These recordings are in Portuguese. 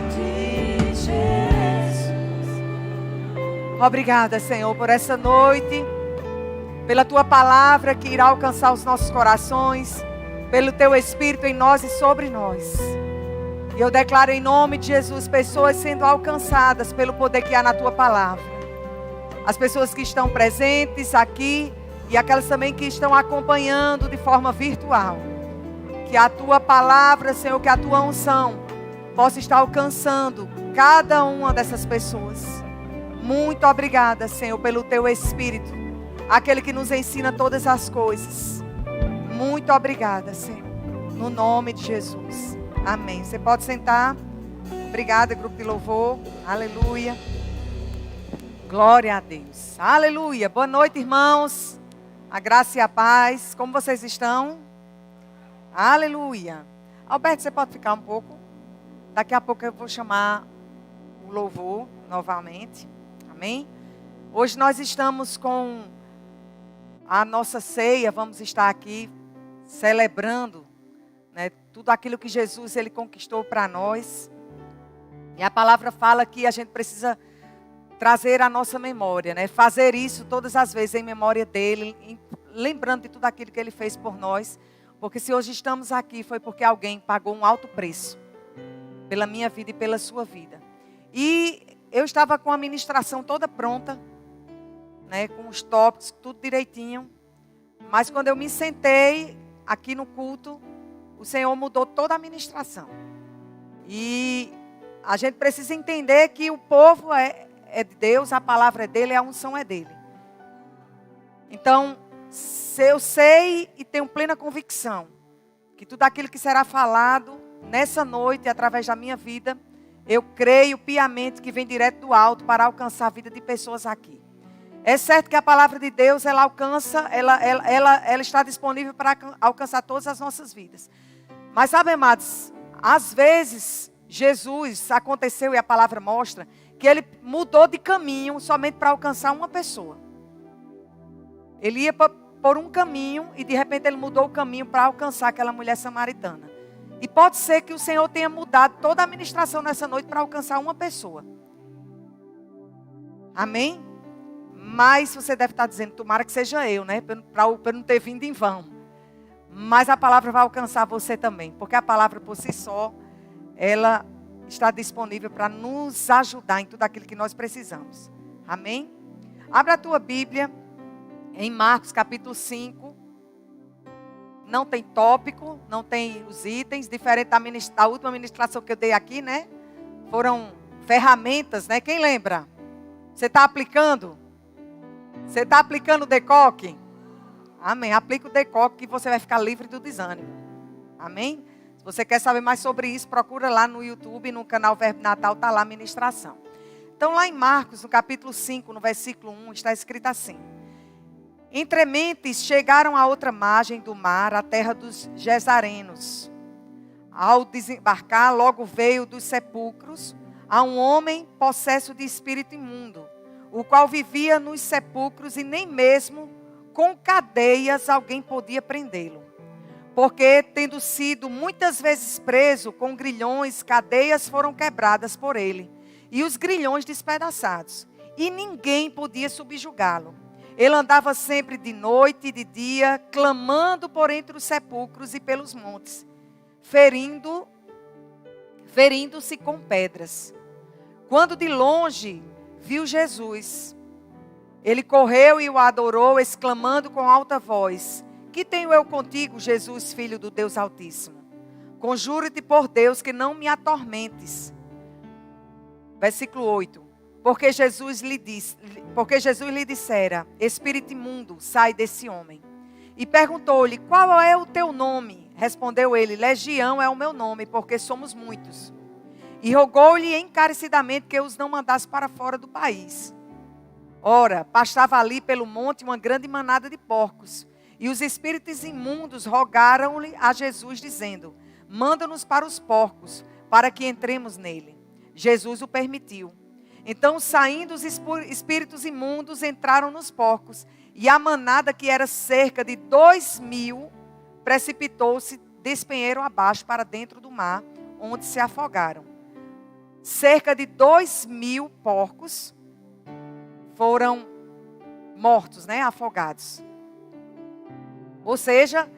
de Jesus. Obrigada, Senhor, por essa noite, pela Tua palavra que irá alcançar os nossos corações, pelo Teu Espírito em nós e sobre nós. E eu declaro em nome de Jesus, pessoas sendo alcançadas pelo poder que há na Tua palavra. As pessoas que estão presentes aqui e aquelas também que estão acompanhando de forma virtual. Que a Tua palavra, Senhor, que a Tua unção possa estar alcançando cada uma dessas pessoas. Muito obrigada, Senhor, pelo Teu Espírito, aquele que nos ensina todas as coisas. Muito obrigada, Senhor, no nome de Jesus. Amém. Você pode sentar. Obrigada, grupo de louvor. Aleluia. Glória a Deus. Aleluia. Boa noite, irmãos. A graça e a paz. Como vocês estão? Aleluia. Alberto, você pode ficar um pouco? Daqui a pouco eu vou chamar o louvor novamente. Amém? Hoje nós estamos com a nossa ceia. Vamos estar aqui celebrando, né, tudo aquilo que Jesus ele conquistou para nós. E a palavra fala que a gente precisa trazer a nossa memória, né? Fazer isso todas as vezes em memória dele, lembrando de tudo aquilo que ele fez por nós. Porque se hoje estamos aqui foi porque alguém pagou um alto preço pela minha vida e pela sua vida. E eu estava com a ministração toda pronta, né, com os tópicos, tudo direitinho. Mas quando eu me sentei aqui no culto, o Senhor mudou toda a ministração. E a gente precisa entender que o povo é de Deus, a palavra é dele, a unção é dele. Então, se eu sei e tenho plena convicção que tudo aquilo que será falado nessa noite, através da minha vida, eu creio piamente que vem direto do alto para alcançar a vida de pessoas aqui. É certo que a palavra de Deus, ela alcança, ela está disponível para alcançar todas as nossas vidas. Mas sabe, amados, às vezes Jesus aconteceu e a palavra mostra que ele mudou de caminho somente para alcançar uma pessoa. Ele ia por um caminho e de repente ele mudou o caminho para alcançar aquela mulher samaritana. E pode ser que o Senhor tenha mudado toda a administração nessa noite para alcançar uma pessoa. Amém? Mas você deve estar dizendo, tomara que seja eu, né? Para eu não ter vindo em vão. Mas a palavra vai alcançar você também. Porque a palavra por si só, ela está disponível para nos ajudar em tudo aquilo que nós precisamos. Amém? Abra a tua Bíblia em Marcos capítulo 5. Não tem tópico, não tem os itens. Diferente da última ministração que eu dei aqui, né? Foram ferramentas, né? Quem lembra? Você está aplicando? Você está aplicando o decoque? Amém. Aplica o decoque que você vai ficar livre do desânimo. Amém? Se você quer saber mais sobre isso, procura lá no YouTube, no canal Verbo Natal, está lá a ministração. Então lá em Marcos, no capítulo 5, no versículo 1, está escrito assim. Entre mentes chegaram à outra margem do mar, a terra dos Gesarenos. Ao desembarcar, logo veio dos sepulcros a um homem possesso de espírito imundo, o qual vivia nos sepulcros e nem mesmo com cadeias alguém podia prendê-lo. Porque, tendo sido muitas vezes preso com grilhões, cadeias foram quebradas por ele, e os grilhões despedaçados, e ninguém podia subjugá-lo. Ele andava sempre de noite e de dia, clamando por entre os sepulcros e pelos montes, ferindo-se com pedras. Quando de longe viu Jesus, ele correu e o adorou, exclamando com alta voz: Que tenho eu contigo, Jesus, Filho do Deus Altíssimo? Conjuro-te por Deus que não me atormentes. Versículo 8. Porque Jesus lhe dissera: Espírito imundo, sai desse homem. E perguntou-lhe: Qual é o teu nome? Respondeu ele: Legião é o meu nome, porque somos muitos. E rogou-lhe encarecidamente que os não mandasse para fora do país. Ora, pastava ali pelo monte uma grande manada de porcos. E os espíritos imundos rogaram-lhe a Jesus, dizendo: Manda-nos para os porcos, para que entremos nele. Jesus o permitiu. Então, saindo os espíritos imundos, entraram nos porcos, e a manada, que era cerca de 2.000, precipitou-se despenheiro abaixo para dentro do mar, onde se afogaram. Cerca de 2.000 porcos foram mortos, né? Afogados. Ou seja,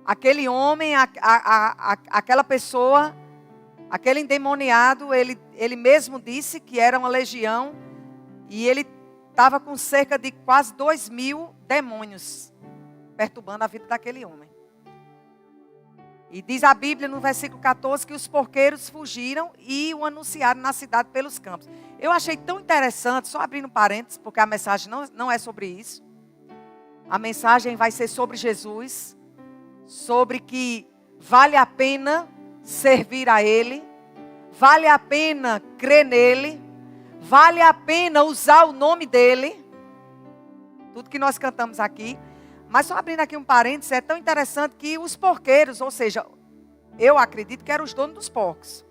aquele homem, aquela pessoa, aquele endemoniado, ele mesmo disse que era uma legião e ele estava com cerca de quase 2.000 demônios perturbando a vida daquele homem. E diz a Bíblia no versículo 14 que os porqueiros fugiram e o anunciaram na cidade pelos campos. Eu achei tão interessante, só abrindo parênteses, porque a mensagem não é sobre isso. A mensagem vai ser sobre Jesus, sobre que vale a pena servir a Ele, vale a pena crer nele, vale a pena usar o nome dEle. Tudo que nós cantamos aqui. Mas só abrindo aqui um parênteses, é tão interessante que os porqueiros, ou seja, eu acredito que eram os donos dos porcos.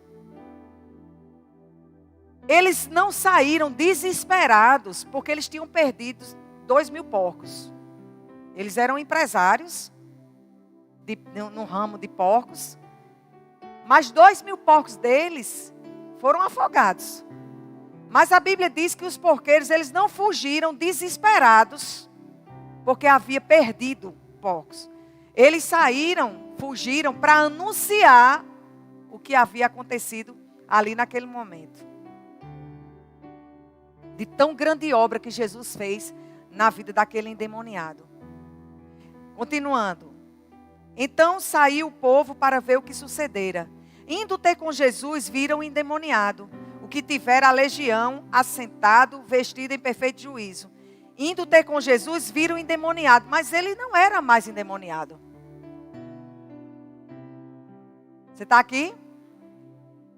Eles não saíram desesperados, porque eles tinham perdido 2.000 porcos. Eles eram empresários no ramo de porcos. Mas 2.000 porcos deles foram afogados. Mas a Bíblia diz que os porqueiros, eles não fugiram desesperados, porque havia perdido porcos. Eles fugiram para anunciar o que havia acontecido ali naquele momento. De tão grande obra que Jesus fez na vida daquele endemoniado. Continuando. Então saiu o povo para ver o que sucedera. Indo ter com Jesus, viram o endemoniado, o que tivera a legião, assentado, vestido em perfeito juízo. Indo ter com Jesus, viram o endemoniado. Mas ele não era mais endemoniado. Você está aqui?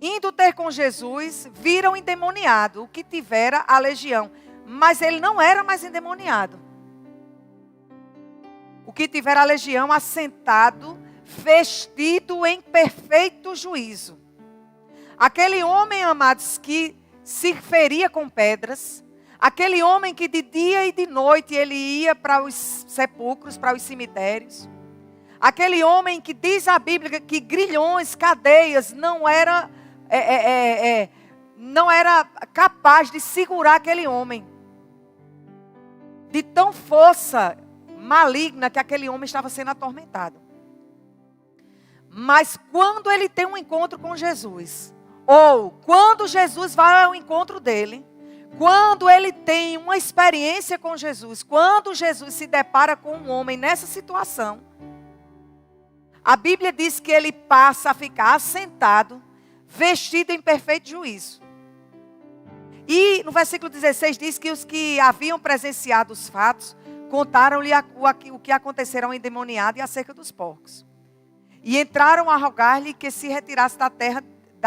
Indo ter com Jesus, viram o endemoniado, o que tivera a legião. Mas ele não era mais endemoniado. O que tivera a legião, assentado, vestido em perfeito juízo. Aquele homem, amados, que se feria com pedras. Aquele homem que de dia e de noite ele ia para os sepulcros, para os cemitérios. Aquele homem que diz a Bíblia que grilhões, cadeias, não era capaz de segurar aquele homem. De tão força maligna que aquele homem estava sendo atormentado. Mas quando ele tem um encontro com Jesus, ou quando Jesus vai ao encontro dele, quando ele tem uma experiência com Jesus, quando Jesus se depara com um homem nessa situação, a Bíblia diz que ele passa a ficar assentado, vestido em perfeito juízo. E no versículo 16 diz que os que haviam presenciado os fatos, contaram-lhe o que acontecera ao endemoniado e acerca dos porcos. E entraram a rogar-lhe que se retirasse da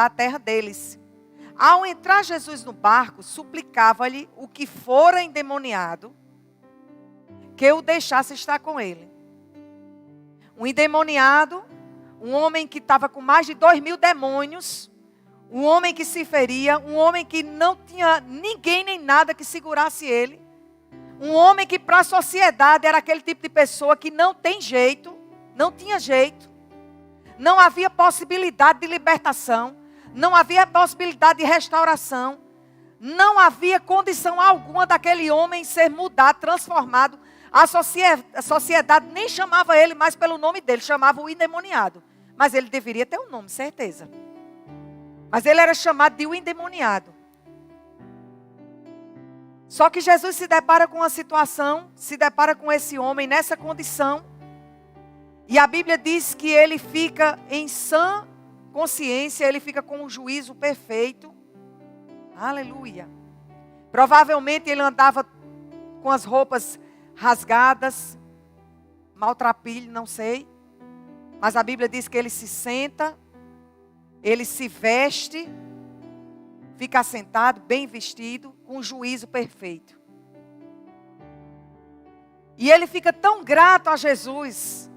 terra deles. Ao entrar Jesus no barco, suplicava-lhe o que fora endemoniado, que o deixasse estar com ele. Um endemoniado, um homem que estava com mais de 2.000 demônios, um homem que se feria, um homem que não tinha ninguém nem nada que segurasse ele, um homem que para a sociedade era aquele tipo de pessoa que não tem jeito, não tinha jeito, não havia possibilidade de libertação, não havia possibilidade de restauração. Não havia condição alguma daquele homem ser mudado, transformado. A sociedade nem chamava ele mais pelo nome dele, chamava o endemoniado. Mas ele deveria ter um nome, certeza. Mas ele era chamado de o endemoniado. Só que Jesus se depara com uma situação, se depara com esse homem nessa condição. E a Bíblia diz que ele fica em sã consciência, ele fica com um juízo perfeito. Aleluia. Provavelmente ele andava com as roupas rasgadas, maltrapilho, não sei. Mas a Bíblia diz que ele se senta, ele se veste, fica sentado, bem vestido, com um juízo perfeito. E ele fica tão grato a Jesus,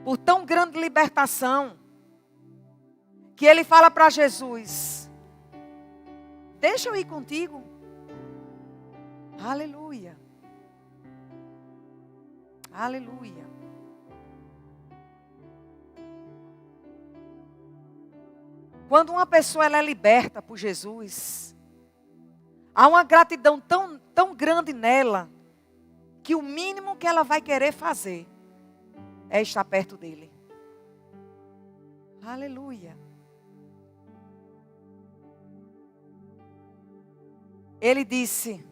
por tão grande libertação, que ele fala para Jesus: deixa eu ir contigo. Aleluia. Aleluia. Quando uma pessoa ela é liberta por Jesus, há uma gratidão tão grande nela, que o mínimo que ela vai querer fazer é estar perto dele. Aleluia. Ele disse,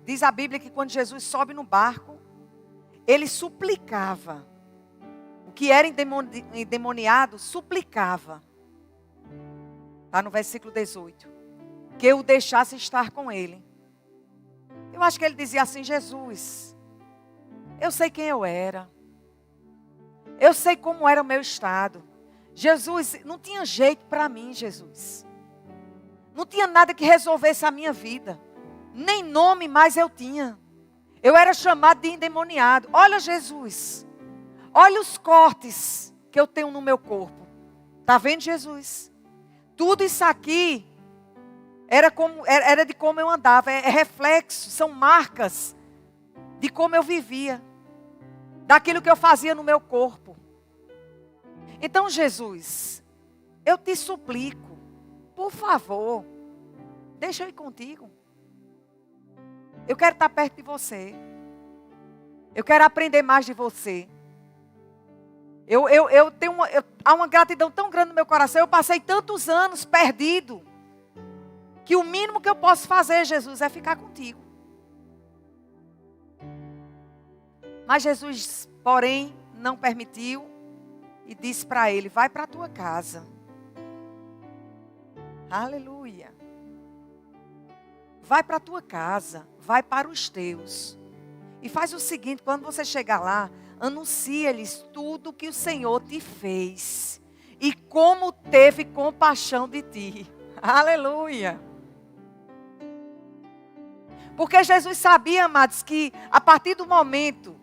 diz a Bíblia que quando Jesus sobe no barco, ele suplicava. O que era endemoniado, suplicava. Está no versículo 18. Que eu o deixasse estar com ele. Eu acho que ele dizia assim, Jesus, eu sei quem eu era. Eu sei como era o meu estado. Jesus, não tinha jeito para mim, Jesus. Não tinha nada que resolvesse a minha vida. Nem nome mais eu tinha. Eu era chamado de endemoniado. Olha, Jesus. Olha os cortes que eu tenho no meu corpo. Está vendo, Jesus? Tudo isso aqui era de como eu andava. É reflexo, são marcas de como eu vivia. Daquilo que eu fazia no meu corpo. Então, Jesus, eu te suplico, por favor, deixa eu ir contigo. Eu quero estar perto de você. Eu quero aprender mais de você. Há uma gratidão tão grande no meu coração. Eu passei tantos anos perdido, que o mínimo que eu posso fazer, Jesus, é ficar contigo. Mas Jesus, porém, não permitiu e disse para ele, vai para a tua casa. Aleluia. Vai para a tua casa, vai para os teus. E faz o seguinte, quando você chegar lá, anuncia-lhes tudo que o Senhor te fez. E como teve compaixão de ti. Aleluia. Porque Jesus sabia, amados, que a partir do momento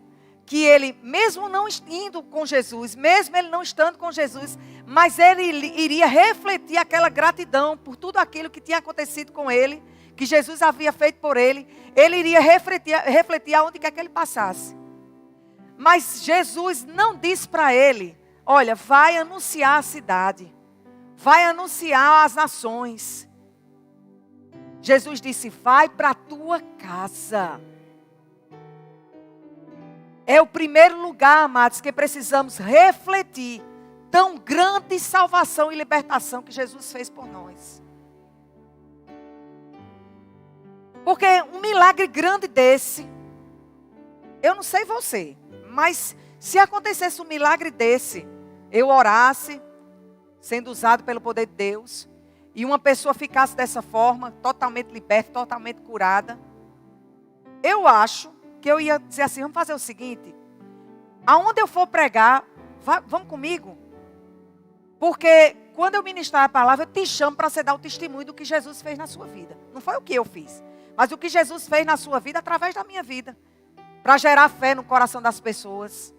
que ele, mesmo não indo com Jesus, mesmo ele não estando com Jesus, mas ele iria refletir aquela gratidão por tudo aquilo que tinha acontecido com ele, que Jesus havia feito por ele, ele iria refletir aonde quer que ele passasse. Mas Jesus não disse para ele, olha, vai anunciar a cidade, vai anunciar as nações. Jesus disse, vai para a tua casa. É o primeiro lugar, amados, que precisamos refletir. Tão grande salvação e libertação que Jesus fez por nós. Porque um milagre grande desse, eu não sei você, mas se acontecesse um milagre desse, eu orasse, sendo usado pelo poder de Deus, e uma pessoa ficasse dessa forma, totalmente liberta, totalmente curada, eu acho que eu ia dizer assim, vamos fazer o seguinte, aonde eu for pregar, vamos comigo, porque quando eu ministrar a palavra, eu te chamo para você dar o testemunho do que Jesus fez na sua vida. Não foi o que eu fiz, mas o que Jesus fez na sua vida através da minha vida, para gerar fé no coração das pessoas.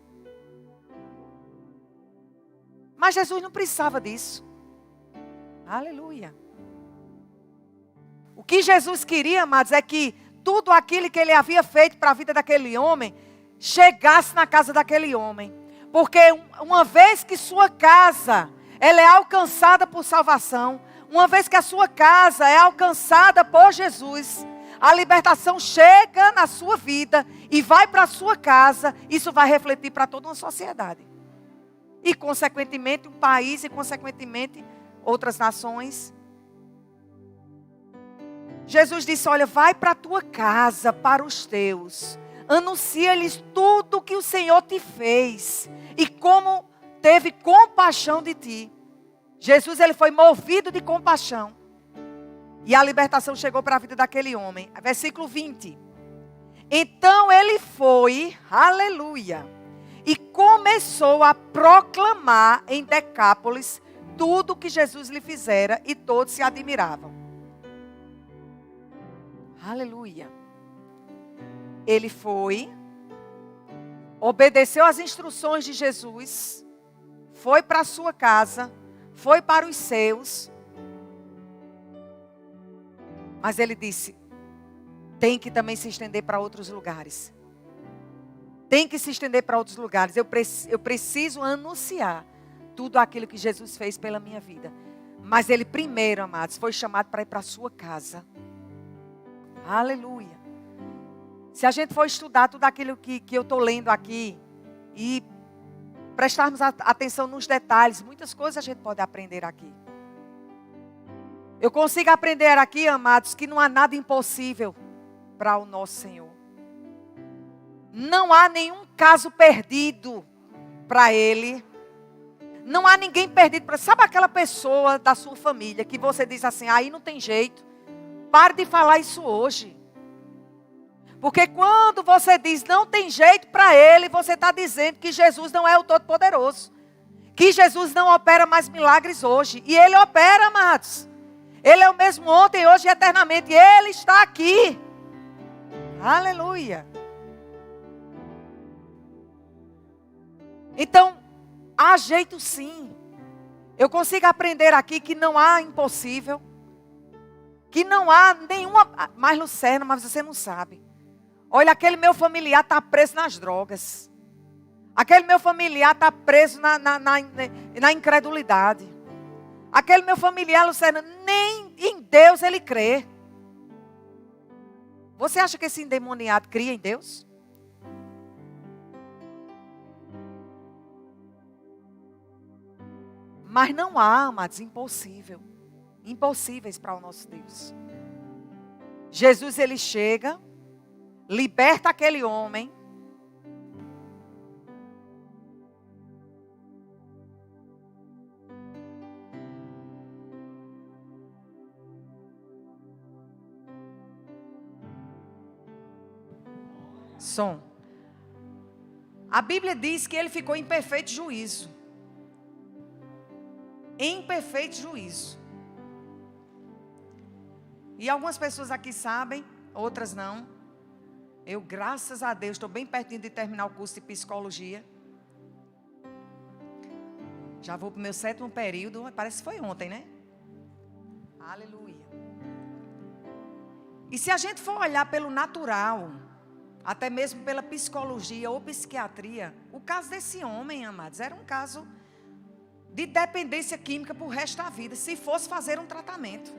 Mas Jesus não precisava disso. Aleluia. O que Jesus queria, amados, é que tudo aquilo que ele havia feito para a vida daquele homem, chegasse na casa daquele homem. Porque uma vez que sua casa, ela é alcançada por salvação, uma vez que a sua casa é alcançada por Jesus, a libertação chega na sua vida e vai para a sua casa, isso vai refletir para toda uma sociedade. E consequentemente um país e consequentemente outras nações. Jesus disse, olha, vai para a tua casa, para os teus. Anuncia-lhes tudo que o Senhor te fez. E como teve compaixão de ti. Jesus, ele foi movido de compaixão. E a libertação chegou para a vida daquele homem. Versículo 20. Então ele foi, aleluia, e começou a proclamar em Decápolis tudo que Jesus lhe fizera e todos se admiravam. Aleluia. Ele foi, obedeceu às instruções de Jesus, foi para a sua casa, foi para os seus. Mas ele disse, tem que também se estender para outros lugares. Tem que se estender para outros lugares. Eu preciso anunciar tudo aquilo que Jesus fez pela minha vida. Mas ele primeiro, amados, foi chamado para ir para a sua casa. Aleluia. Se a gente for estudar tudo aquilo que eu estou lendo aqui e prestarmos atenção nos detalhes, muitas coisas a gente pode aprender aqui. Eu consigo aprender aqui, amados, que não há nada impossível para o nosso Senhor. Não há nenhum caso perdido para Ele. Não há ninguém perdido para... Sabe aquela pessoa da sua família que você diz assim, aí não tem jeito. Pare de falar isso hoje. Porque quando você diz não tem jeito para ele, você está dizendo que Jesus não é o Todo-Poderoso. Que Jesus não opera mais milagres hoje. E Ele opera, amados. Ele é o mesmo ontem, hoje e eternamente. E Ele está aqui. Aleluia. Então, há jeito sim. Eu consigo aprender aqui que não há impossível. Que não há nenhuma... Mas Lucerna, mas você não sabe. Olha, aquele meu familiar está preso nas drogas. Aquele meu familiar está preso na incredulidade. Aquele meu familiar, Luciana, nem em Deus ele crê. Você acha que esse endemoniado cria em Deus? Mas não há, amados, impossíveis para o nosso Deus. Jesus, ele chega, liberta aquele homem. Som. A Bíblia diz que ele ficou em perfeito juízo. Em perfeito juízo. E algumas pessoas aqui sabem, outras não. Eu, graças a Deus, estou bem pertinho de terminar o curso de psicologia. Já vou para o meu 7º período, parece que foi ontem, né? Aleluia. E se a gente for olhar pelo natural, até mesmo pela psicologia ou psiquiatria, o caso desse homem, amados, era um caso de dependência química para o resto da vida, se fosse fazer um tratamento.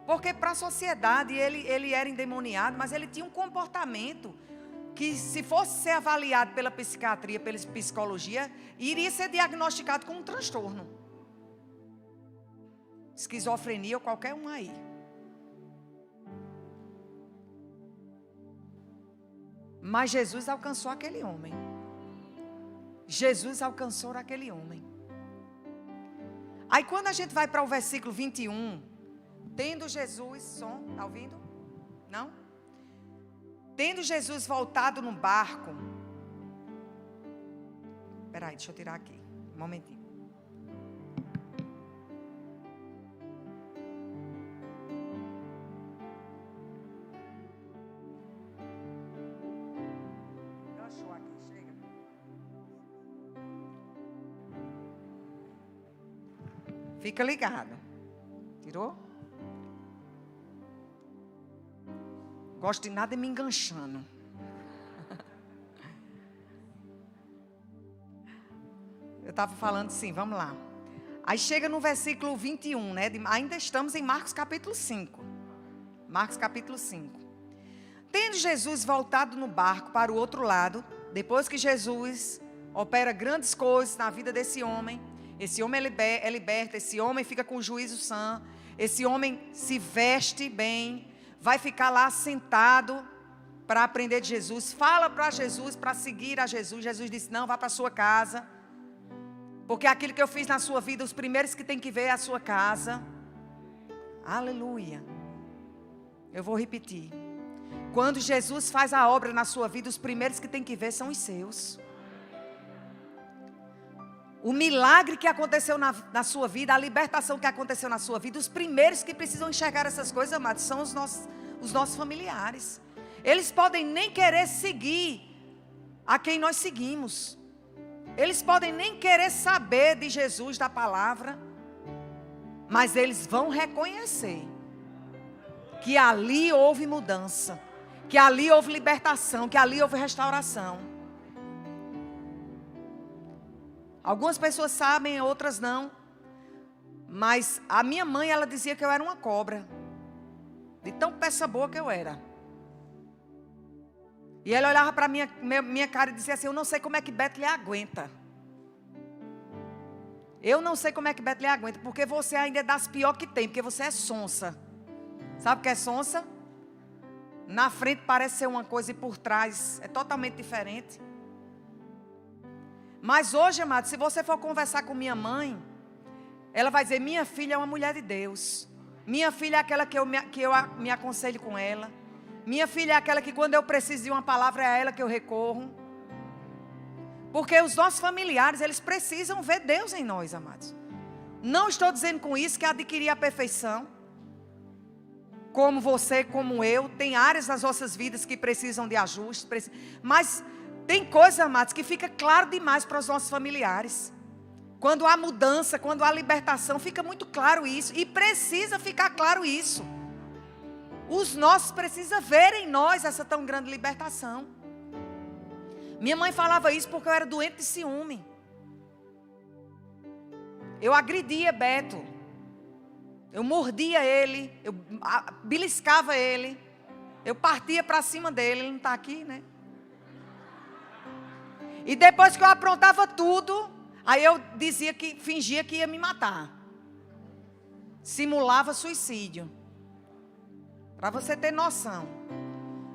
Porque para a sociedade ele era endemoniado, mas ele tinha um comportamento que, se fosse ser avaliado pela psiquiatria, pela psicologia, iria ser diagnosticado com um transtorno. Esquizofrenia ou qualquer um aí. Mas Jesus alcançou aquele homem. Jesus alcançou aquele homem. Aí quando a gente vai para o versículo 21... Tendo Jesus, som, está ouvindo? Não? Tendo Jesus voltado no barco. Espera aí, deixa eu tirar aqui. Um momentinho. Achou aqui, chega. Fica ligado. Tirou? Gosto de nada me enganchando. Eu estava falando assim, vamos lá. Aí chega no versículo 21, né? Ainda estamos em Marcos capítulo 5. Marcos capítulo 5. Tendo Jesus voltado no barco para o outro lado, depois que Jesus opera grandes coisas na vida desse homem, esse homem é liberto, esse homem fica com o juízo sã, esse homem se veste bem, vai ficar lá sentado para aprender de Jesus. Fala para Jesus, para seguir a Jesus. Jesus disse, não, vá para a sua casa. Porque aquilo que eu fiz na sua vida, os primeiros que tem que ver é a sua casa. Aleluia. Eu vou repetir. Quando Jesus faz a obra na sua vida, os primeiros que tem que ver são os seus. O milagre que aconteceu na sua vida, a libertação que aconteceu na sua vida, os primeiros que precisam enxergar essas coisas, amados, são os nossos familiares. Eles podem nem querer seguir a quem nós seguimos. Eles podem nem querer saber de Jesus, da palavra. Mas eles vão reconhecer que ali houve mudança, que ali houve libertação, que ali houve restauração. Algumas pessoas sabem, outras não. Mas a minha mãe, ela dizia que eu era uma cobra. De tão peça boa que eu era. E ela olhava para minha cara e dizia assim: eu não sei como é que Beto lhe aguenta. Eu não sei como é que Beto lhe aguenta. Porque você ainda é das piores que tem. Porque você é sonsa. Sabe o que é sonsa? Na frente parece ser uma coisa e por trás é totalmente diferente. Mas hoje, amado, se você for conversar com minha mãe, ela vai dizer: minha filha é uma mulher de Deus. Minha filha é aquela que eu me aconselho com ela. Minha filha é aquela que quando eu preciso de uma palavra é a ela que eu recorro. Porque os nossos familiares, eles precisam ver Deus em nós, amados. Não estou dizendo com isso que adquirir a perfeição. Como você, como eu, tem áreas das nossas vidas que precisam de ajuste. Mas tem coisas, amados, que fica claro demais para os nossos familiares. Quando há mudança, quando há libertação, fica muito claro isso. E precisa ficar claro isso. Os nossos precisam ver em nós essa tão grande libertação. Minha mãe falava isso porque eu era doente de ciúme. Eu agredia Beto. Eu mordia ele. Eu beliscava ele. Eu partia para cima dele. Ele não está aqui, né? E depois que eu aprontava tudo, aí eu fingia que ia me matar. Simulava suicídio. Para você ter noção.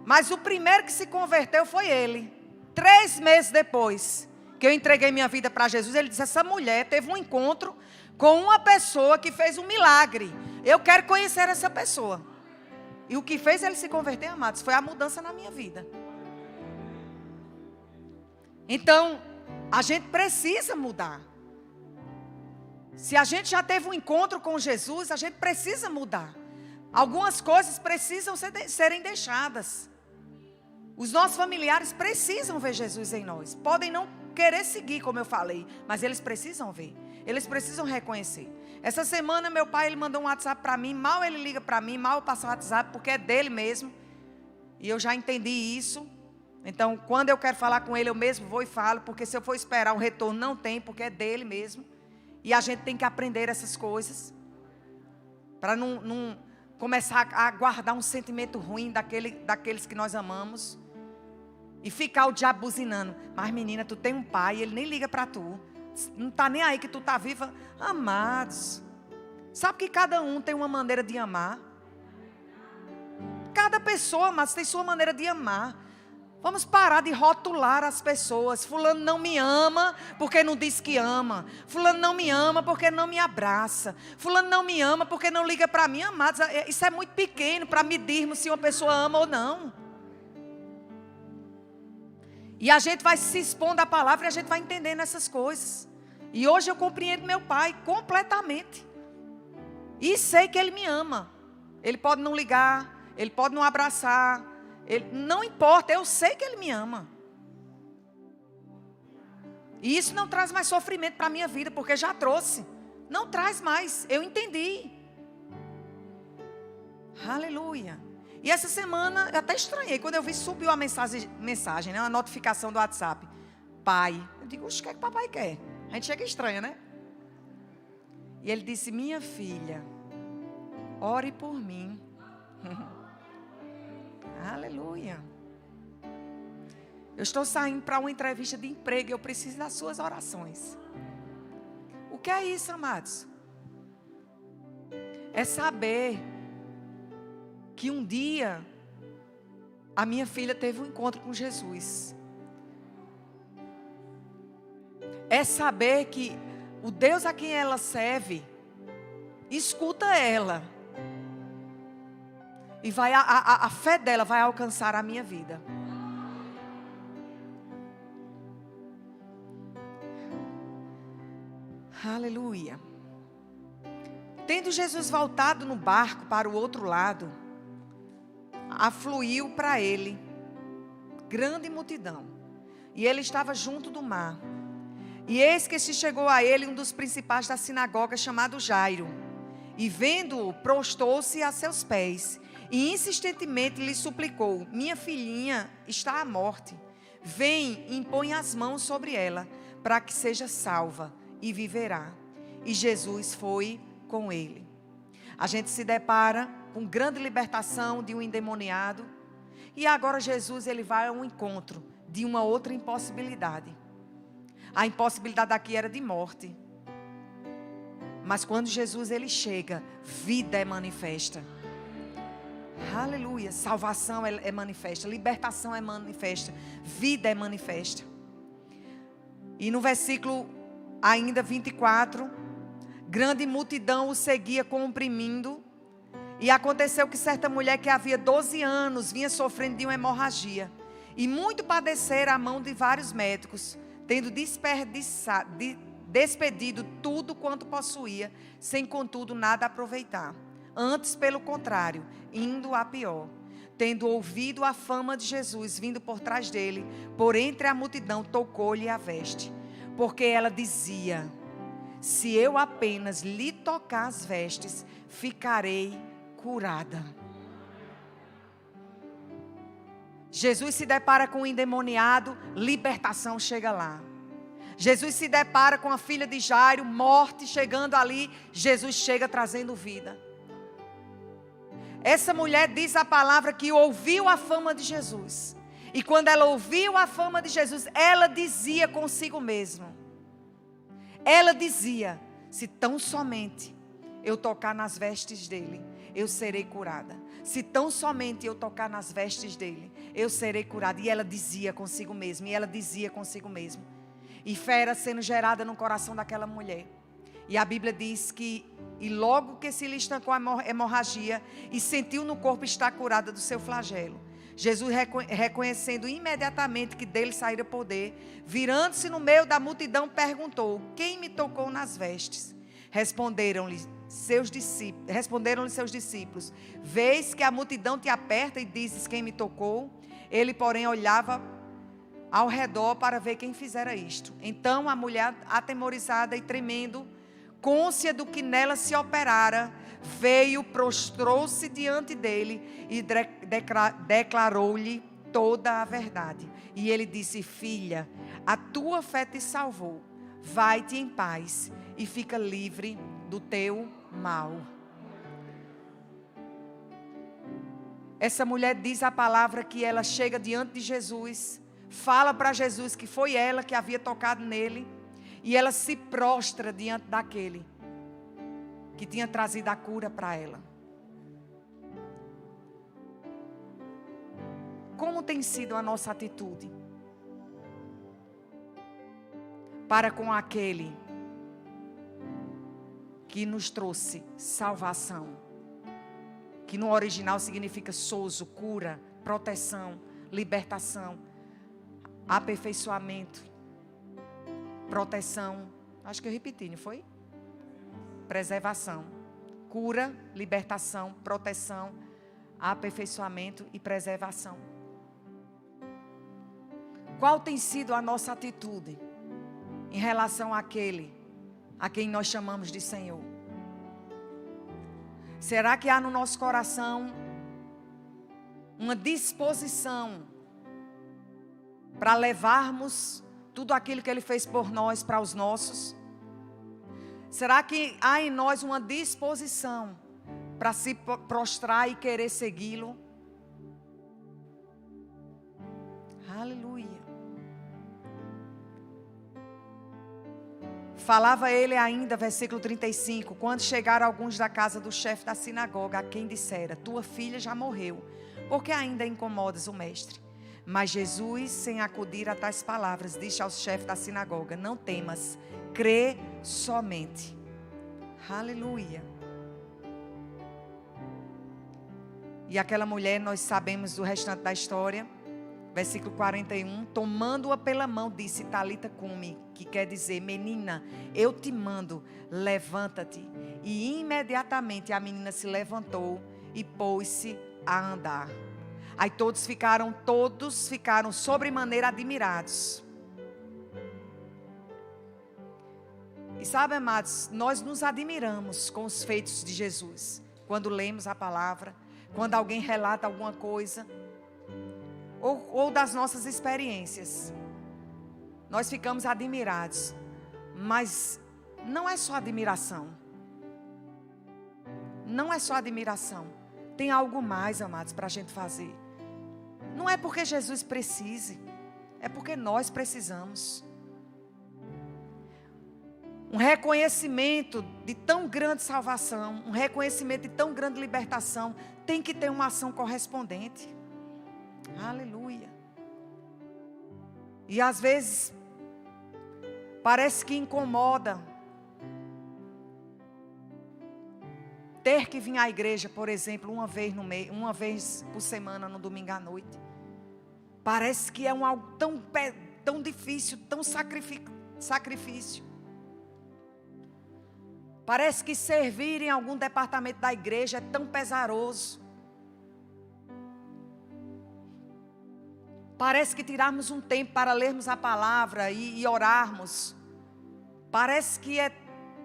Mas o primeiro que se converteu foi ele. 3 meses depois que eu entreguei minha vida para Jesus, ele disse: essa mulher teve um encontro com uma pessoa que fez um milagre. Eu quero conhecer essa pessoa. E o que fez ele se converter, amados, foi a mudança na minha vida. Então, a gente precisa mudar. Se a gente já teve um encontro com Jesus, a gente precisa mudar. Algumas coisas precisam serem deixadas. Os nossos familiares precisam ver Jesus em nós. Podem não querer seguir, como eu falei, mas eles precisam ver. Eles precisam reconhecer. Essa semana meu pai, ele mandou um WhatsApp para mim. Mal ele liga para mim, mal eu passo o WhatsApp, porque é dele mesmo. E eu já entendi isso. Então, quando eu quero falar com ele, eu mesmo vou e falo. Porque se eu for esperar um retorno, não tem, porque é dele mesmo. E a gente tem que aprender essas coisas. Para não começar a guardar um sentimento ruim daqueles que nós amamos. E ficar o diabo buzinando. Mas menina, tu tem um pai, ele nem liga para tu. Não está nem aí que tu está viva. Amados, sabe que cada um tem uma maneira de amar? Cada pessoa, mas tem sua maneira de amar. Vamos parar de rotular as pessoas. Fulano não me ama porque não diz que ama. Fulano não me ama porque não me abraça. Fulano não me ama porque não liga para mim. Amados, isso é muito pequeno para medirmos se uma pessoa ama ou não. E a gente vai se expondo à palavra e a gente vai entendendo essas coisas. E hoje eu compreendo meu pai completamente. E sei que ele me ama. Ele pode não ligar, ele pode não abraçar. Não importa, eu sei que ele me ama. E isso não traz mais sofrimento para a minha vida, porque já trouxe. Não traz mais, eu entendi. Aleluia. E essa semana eu até estranhei, quando eu vi, subiu a mensagem, né, uma notificação do WhatsApp. Pai. Eu digo: oxe, o que é que papai quer? A gente chega estranha, né? E ele disse: minha filha, ore por mim. Aleluia. Eu estou saindo para uma entrevista de emprego. Eu preciso das suas orações. O que é isso, amados? É saber que um dia a minha filha teve um encontro com Jesus. É saber que o Deus a quem ela serve escuta ela. E a fé dela vai alcançar a minha vida. Aleluia. Tendo Jesus voltado no barco para o outro lado, afluiu para ele grande multidão. E ele estava junto do mar. E eis que se chegou a ele um dos principais da sinagoga, chamado Jairo. E vendo-o, prostou-se a seus pés. E insistentemente lhe suplicou: minha filhinha está à morte. Vem e impõe as mãos sobre ela, para que seja salva e viverá. E Jesus foi com ele. A gente se depara com grande libertação de um endemoniado. E agora Jesus ele vai ao encontro de uma outra impossibilidade. A impossibilidade aqui era de morte. Mas quando Jesus ele chega, vida é manifesta. Aleluia. Salvação é manifesta. Libertação é manifesta. Vida é manifesta. E no versículo ainda 24, grande multidão o seguia comprimindo. E aconteceu que certa mulher que havia 12 anos vinha sofrendo de uma hemorragia. E muito padecera à mão de vários médicos, tendo despedido tudo quanto possuía, sem contudo nada aproveitar. Antes, pelo contrário, indo a pior. Tendo ouvido a fama de Jesus vindo por trás dele, por entre a multidão tocou-lhe a veste. Porque ela dizia: se eu apenas lhe tocar as vestes, ficarei curada. Jesus se depara com um endemoniado, libertação chega lá. Jesus se depara com a filha de Jairo, morte chegando ali, Jesus chega trazendo vida. Essa mulher diz a palavra que ouviu a fama de Jesus. E quando ela ouviu a fama de Jesus, ela dizia consigo mesma. Ela dizia: se tão somente eu tocar nas vestes dele, eu serei curada. Se tão somente eu tocar nas vestes dele, eu serei curada. E ela dizia consigo mesma, e ela dizia consigo mesma. E fé era sendo gerada no coração daquela mulher. E a Bíblia diz que, e logo que se lhe estancou a hemorragia, e sentiu no corpo estar curada do seu flagelo. Jesus reconhecendo imediatamente que dele saíra poder, virando-se no meio da multidão, perguntou: quem me tocou nas vestes? Responderam-lhe seus discípulos: vês que a multidão te aperta e dizes: quem me tocou? Ele, porém, olhava ao redor para ver quem fizera isto. Então a mulher, atemorizada e tremendo, cônscia do que nela se operara, veio, prostrou-se diante dele e declarou-lhe toda a verdade. E ele disse: filha, a tua fé te salvou. Vai-te em paz e fica livre do teu mal. Essa mulher diz a palavra que ela chega diante de Jesus, fala para Jesus que foi ela que havia tocado nele, e ela se prostra diante daquele que tinha trazido a cura para ela. Como tem sido a nossa atitude para com aquele que nos trouxe salvação, que no original significa sozo, cura, proteção, libertação, aperfeiçoamento, proteção, acho que eu repeti, não foi? Preservação, cura, libertação, proteção, aperfeiçoamento e preservação. Qual tem sido a nossa atitude em relação àquele a quem nós chamamos de Senhor? Será que há no nosso coração uma disposição para levarmos tudo aquilo que Ele fez por nós para os nossos? Será que há em nós uma disposição para se prostrar e querer segui-lo? Aleluia. Falava ele ainda, versículo 35, quando chegaram alguns da casa do chefe da sinagoga, a quem dissera: tua filha já morreu, porque ainda incomodas o mestre? Mas Jesus, sem acudir a tais palavras, disse ao chefe da sinagoga: não temas, crê somente. Aleluia. E aquela mulher, nós sabemos do restante da história, versículo 41, tomando-a pela mão, disse: Talita cumi, que quer dizer: menina, eu te mando, levanta-te. E imediatamente a menina se levantou e pôs-se a andar. Aí todos ficaram sobremaneira admirados. E sabe, amados, nós nos admiramos com os feitos de Jesus. Quando lemos a palavra, quando alguém relata alguma coisa, ou das nossas experiências. nós ficamos admirados. Mas não é só admiração. Não é só admiração. Tem algo mais, amados, para a gente fazer. Não é porque Jesus precise, é porque nós precisamos. Um reconhecimento de tão grande salvação, um reconhecimento de tão grande libertação, tem que ter uma ação correspondente. Aleluia. E às vezes, parece que incomoda ter que vir à igreja, por exemplo, uma vez por semana, no domingo à noite. Parece que é algo tão difícil, tão sacrifício. Parece que servir em algum departamento da igreja é tão pesaroso. Parece que tirarmos um tempo para lermos a palavra e orarmos, parece que é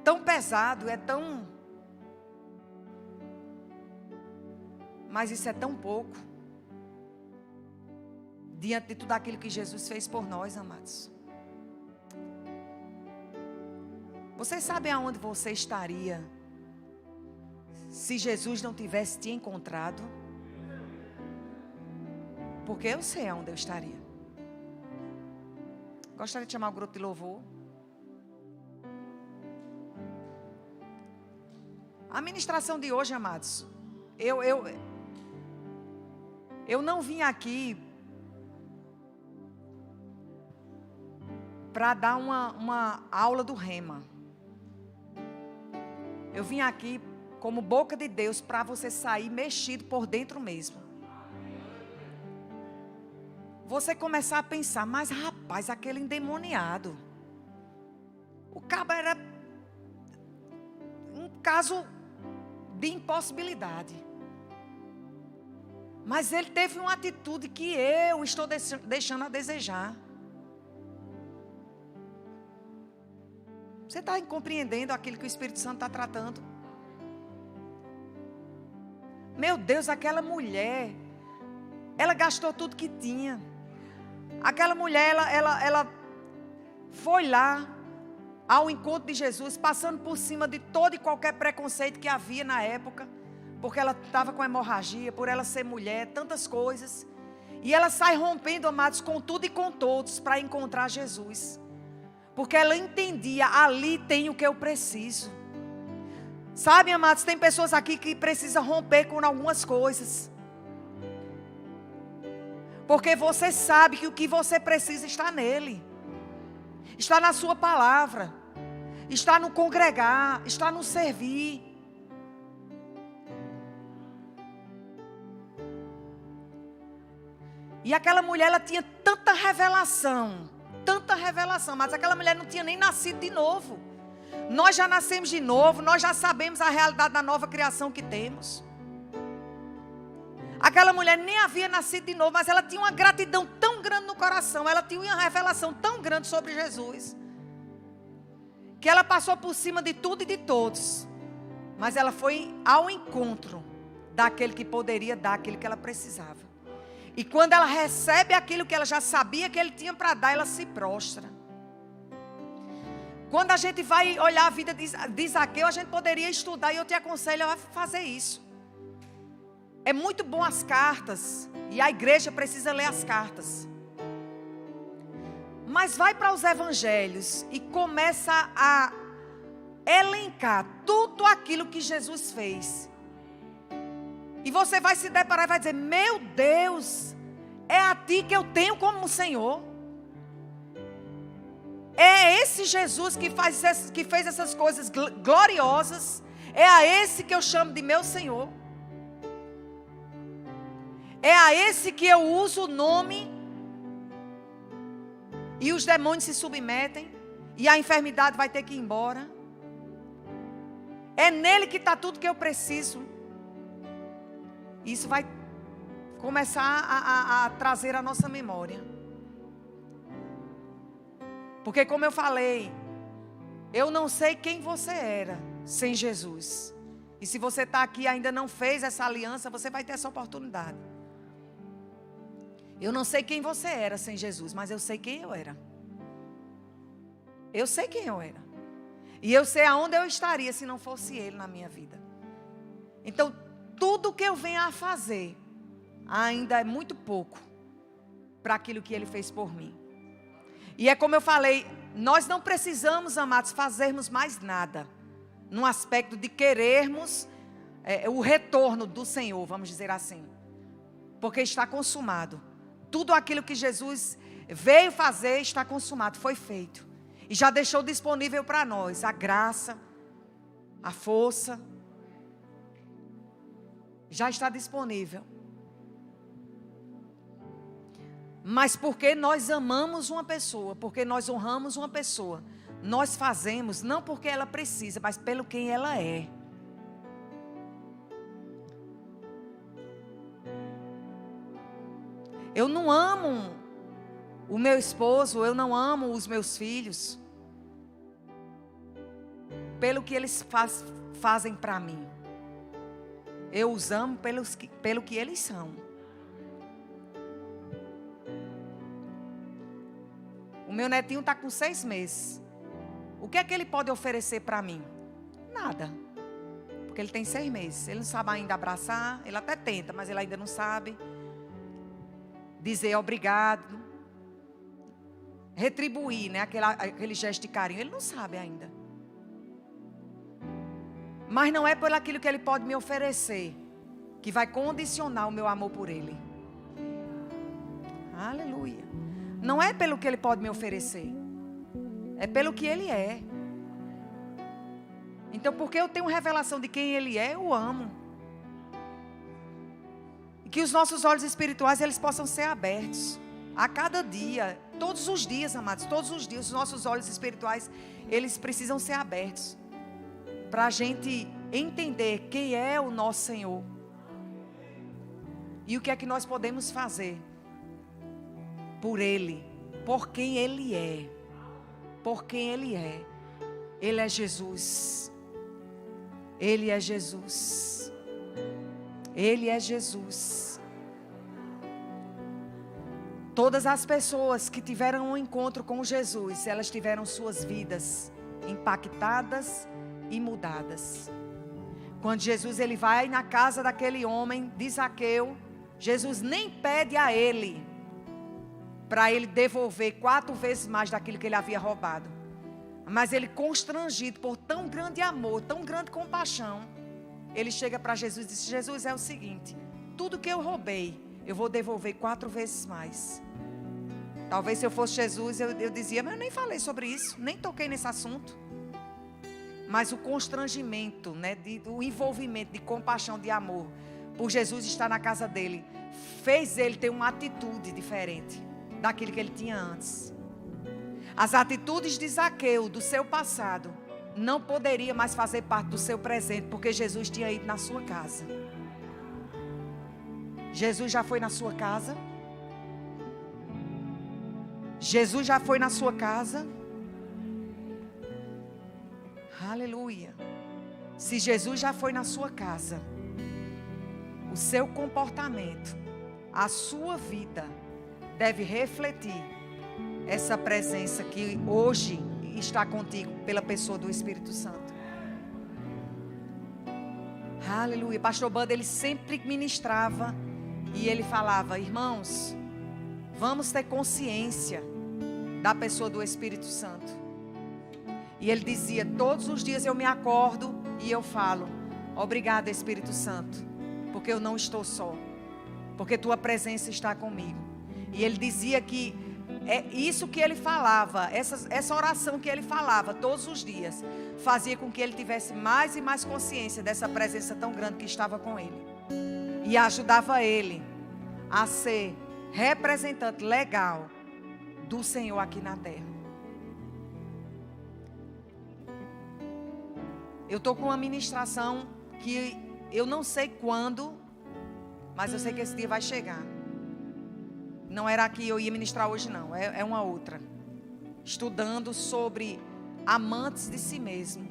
tão pesado, é tão... Mas isso é tão pouco, diante de tudo aquilo que Jesus fez por nós, amados. Vocês sabem aonde você estaria se Jesus não tivesse te encontrado? Porque eu sei aonde eu estaria. Gostaria de chamar o grupo de louvor. A ministração de hoje, amados, eu não vim aqui para dar uma aula do rema. Eu vim aqui como boca de Deus para você sair mexido por dentro mesmo. Você começar a pensar, mas rapaz, aquele endemoniado, o cabo era um caso de impossibilidade. Mas ele teve uma atitude que eu estou deixando a desejar. Você está compreendendo aquilo que o Espírito Santo está tratando? Meu Deus, aquela mulher, ela gastou tudo que tinha. Aquela mulher, ela foi lá ao encontro de Jesus, passando por cima de todo e qualquer preconceito que havia na época, porque ela estava com hemorragia, por ela ser mulher, tantas coisas. E ela sai rompendo, amados, com tudo e com todos para encontrar Jesus. Porque ela entendia, ali tem o que eu preciso. Sabe, amados, tem pessoas aqui que precisam romper com algumas coisas. Porque você sabe que o que você precisa está nele. Está na sua palavra. Está no congregar, está no servir. E aquela mulher, ela tinha tanta revelação, mas aquela mulher não tinha nem nascido de novo. Nós já nascemos de novo, nós já sabemos a realidade da nova criação que temos. Aquela mulher nem havia nascido de novo, mas ela tinha uma gratidão tão grande no coração, ela tinha uma revelação tão grande sobre Jesus, que ela passou por cima de tudo e de todos, mas ela foi ao encontro daquele que poderia dar aquilo que ela precisava. E quando ela recebe aquilo que ela já sabia que ele tinha para dar, ela se prostra. Quando a gente vai olhar a vida de Zaqueu, a gente poderia estudar, e eu te aconselho a fazer isso. É muito bom as cartas, e a igreja precisa ler as cartas. Mas vai para os evangelhos e começa a elencar tudo aquilo que Jesus fez. E você vai se deparar e vai dizer, meu Deus, é a ti que eu tenho como Senhor. É esse Jesus que fez essas coisas gloriosas. É a esse que eu chamo de meu Senhor. É a esse que eu uso o nome. E os demônios se submetem. E a enfermidade vai ter que ir embora. É nele que está tudo que eu preciso. Isso vai começar a trazer a nossa memória. Porque como eu falei, eu não sei quem você era sem Jesus. E se você está aqui e ainda não fez essa aliança, você vai ter essa oportunidade. Eu não sei quem você era sem Jesus, mas eu sei quem eu era. Eu sei quem eu era. E eu sei aonde eu estaria se não fosse Ele na minha vida. Então, tudo que eu venha a fazer ainda é muito pouco para aquilo que Ele fez por mim. E é como eu falei, nós não precisamos, amados, fazermos mais nada no aspecto de querermos o retorno do Senhor, vamos dizer assim. Porque está consumado. Tudo aquilo que Jesus veio fazer está consumado, foi feito. E já deixou disponível para nós a graça, a força. Já está disponível. Mas porque nós amamos uma pessoa, porque nós honramos uma pessoa, nós fazemos não porque ela precisa, mas pelo quem ela é. Eu não amo o meu esposo, eu não amo os meus filhos pelo que eles fazem para mim. Eu os amo pelo que eles são. O meu netinho está com 6 meses. O que é que ele pode oferecer para mim? Nada. Porque ele tem 6 meses. Ele não sabe ainda abraçar. Ele até tenta, mas ele ainda não sabe dizer obrigado. Retribuir, né? Aquele gesto de carinho. Ele não sabe ainda. Mas não é por aquilo que ele pode me oferecer que vai condicionar o meu amor por ele. Aleluia. Não é pelo que ele pode me oferecer. É pelo que ele é. Então, porque eu tenho revelação de quem ele é, eu amo. E que os nossos olhos espirituais, eles possam ser abertos. A cada dia, todos os dias, amados, todos os dias, os nossos olhos espirituais, eles precisam ser abertos. Para a gente entender quem é o nosso Senhor. E o que é que nós podemos fazer por Ele, por quem Ele é. Por quem Ele é. Ele é Jesus. Ele é Jesus. Ele é Jesus. Todas as pessoas que tiveram um encontro com Jesus, elas tiveram suas vidas impactadas e mudadas. Quando Jesus ele vai na casa daquele homem de Zaqueu, Jesus nem pede a ele para ele devolver 4 vezes mais daquilo que ele havia roubado. Mas ele, constrangido por tão grande amor, tão grande compaixão, ele chega para Jesus e diz: Jesus, é o seguinte, tudo que eu roubei, eu vou devolver 4 vezes mais. Talvez se eu fosse Jesus, eu dizia, mas eu nem falei sobre isso, nem toquei nesse assunto. Mas o constrangimento, né, o envolvimento de compaixão, de amor, por Jesus estar na casa dele, fez ele ter uma atitude diferente daquilo que ele tinha antes. As atitudes de Zaqueu, do seu passado, não poderia mais fazer parte do seu presente, porque Jesus tinha ido na sua casa. Jesus já foi na sua casa? Jesus já foi na sua casa? Aleluia. Se Jesus já foi na sua casa, o seu comportamento, a sua vida deve refletir essa presença que hoje está contigo pela pessoa do Espírito Santo. Aleluia. Pastor Banda, ele sempre ministrava e ele falava: irmãos, vamos ter consciência da pessoa do Espírito Santo. E ele dizia: todos os dias eu me acordo e eu falo: obrigado, Espírito Santo, porque eu não estou só, porque tua presença está comigo. E ele dizia que é isso que ele falava, essa oração que ele falava todos os dias, fazia com que ele tivesse mais e mais consciência dessa presença tão grande que estava com ele. E ajudava ele a ser representante legal do Senhor aqui na terra. Eu estou com uma ministração que eu não sei quando, mas eu sei que esse dia vai chegar. Não era aqui eu ia ministrar hoje não, é uma outra. Estudando sobre amantes de si mesmo.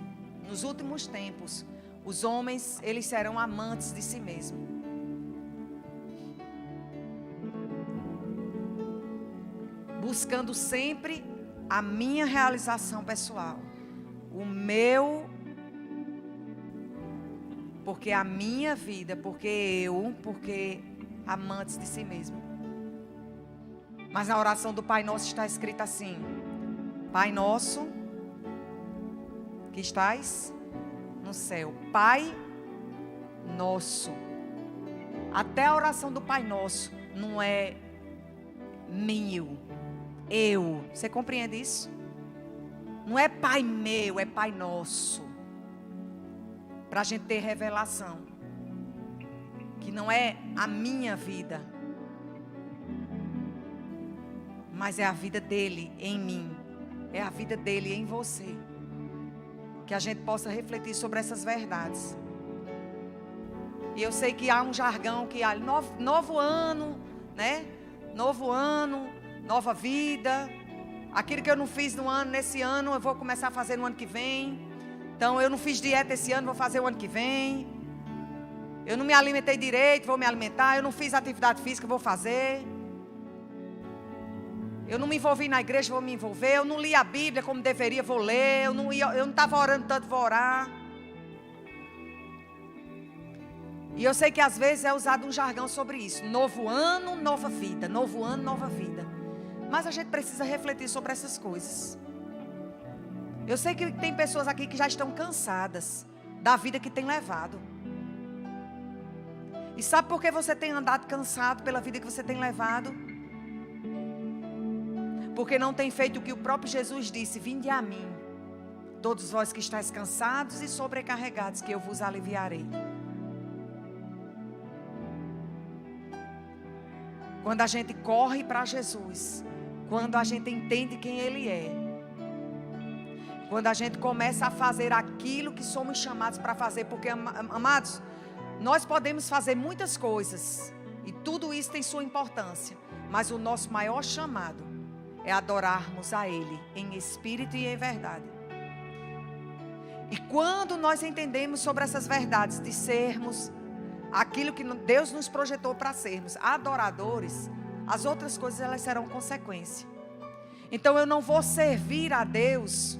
Nos últimos tempos, os homens, eles serão amantes de si mesmo. Buscando sempre a minha realização pessoal, o meu, porque a minha vida, porque amantes de si mesmo. Mas na oração do Pai Nosso está escrito assim: Pai Nosso, que estás no céu. Pai Nosso. Até a oração do Pai Nosso não é meu, eu. Você compreende isso? Não é Pai meu, é Pai Nosso. Para a gente ter revelação. Que não é a minha vida, mas é a vida dele em mim. É a vida dele em você. Que a gente possa refletir sobre essas verdades. E eu sei que há um jargão que há novo ano, né? Novo ano, nova vida. Aquilo que eu não fiz no ano, nesse ano, eu vou começar a fazer no ano que vem. Então, eu não fiz dieta esse ano, vou fazer o ano que vem. Eu não me alimentei direito, vou me alimentar. Eu não fiz atividade física, vou fazer. Eu não me envolvi na igreja, vou me envolver. Eu não li a Bíblia como deveria, vou ler. Eu não estava orando tanto, vou orar. E eu sei que às vezes é usado um jargão sobre isso. Novo ano, nova vida. Novo ano, nova vida. Mas a gente precisa refletir sobre essas coisas. Eu sei que tem pessoas aqui que já estão cansadas da vida que tem levado. E sabe por que você tem andado cansado pela vida que você tem levado? Porque não tem feito o que o próprio Jesus disse: vinde a mim, todos vós que estáis cansados e sobrecarregados, que eu vos aliviarei. Quando a gente corre para Jesus, quando a gente entende quem Ele é, quando a gente começa a fazer aquilo que somos chamados para fazer, porque, amados, nós podemos fazer muitas coisas, e tudo isso tem sua importância, mas o nosso maior chamado é adorarmos a Ele em espírito e em verdade. E quando nós entendemos sobre essas verdades de sermos aquilo que Deus nos projetou para sermos, adoradores, as outras coisas elas serão consequência. Então eu não vou servir a Deus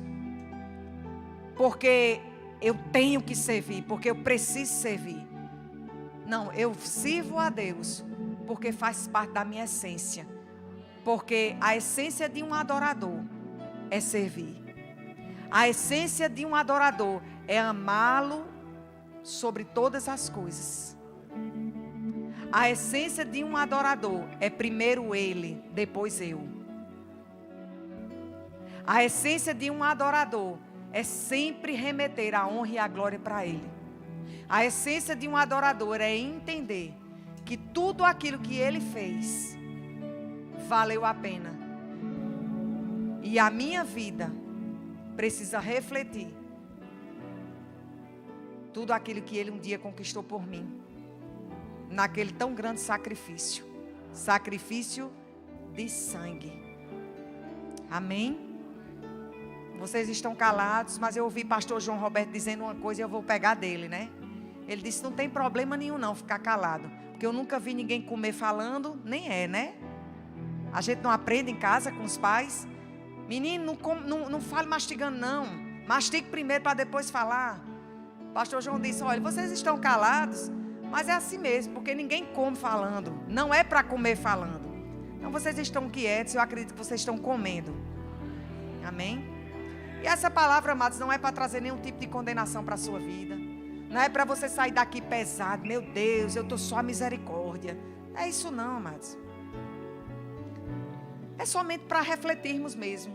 porque eu tenho que servir, porque eu preciso servir. Não, eu sirvo a Deus porque faz parte da minha essência. Porque a essência de um adorador é servir. A essência de um adorador é amá-lo sobre todas as coisas. A essência de um adorador é primeiro ele, depois eu. A essência de um adorador é sempre remeter a honra e a glória para ele. A essência de um adorador é entender que tudo aquilo que ele fez valeu a pena. E a minha vida precisa refletir tudo aquilo que ele um dia conquistou por mim. Naquele tão grande sacrifício. Sacrifício de sangue. Amém? Vocês estão calados, mas eu ouvi pastor João Roberto dizendo uma coisa e eu vou pegar dele, né? Ele disse: não tem problema nenhum não ficar calado. Porque eu nunca vi ninguém comer falando, nem é, né? A gente não aprende em casa com os pais. Menino, não fale mastigando não. Mastigue primeiro para depois falar. Pastor João disse: olha, vocês estão calados, mas é assim mesmo, porque ninguém come falando. Não é para comer falando. Então vocês estão quietos, eu acredito que vocês estão comendo. Amém? E essa palavra, amados, não é para trazer nenhum tipo de condenação para a sua vida. Não é para você sair daqui pesado. Meu Deus, eu estou só a misericórdia. Não é isso não, amados. É somente para refletirmos mesmo.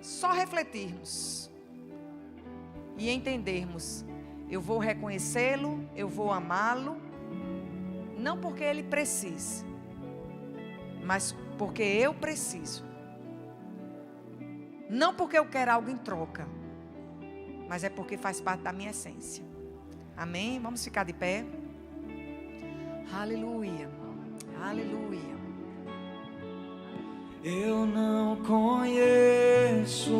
Só refletirmos. E entendermos. Eu vou reconhecê-lo, eu vou amá-lo. Não porque ele precise, mas porque eu preciso. Não porque eu quero algo em troca, mas é porque faz parte da minha essência. Amém? Vamos ficar de pé. Aleluia. Aleluia. Eu não conheço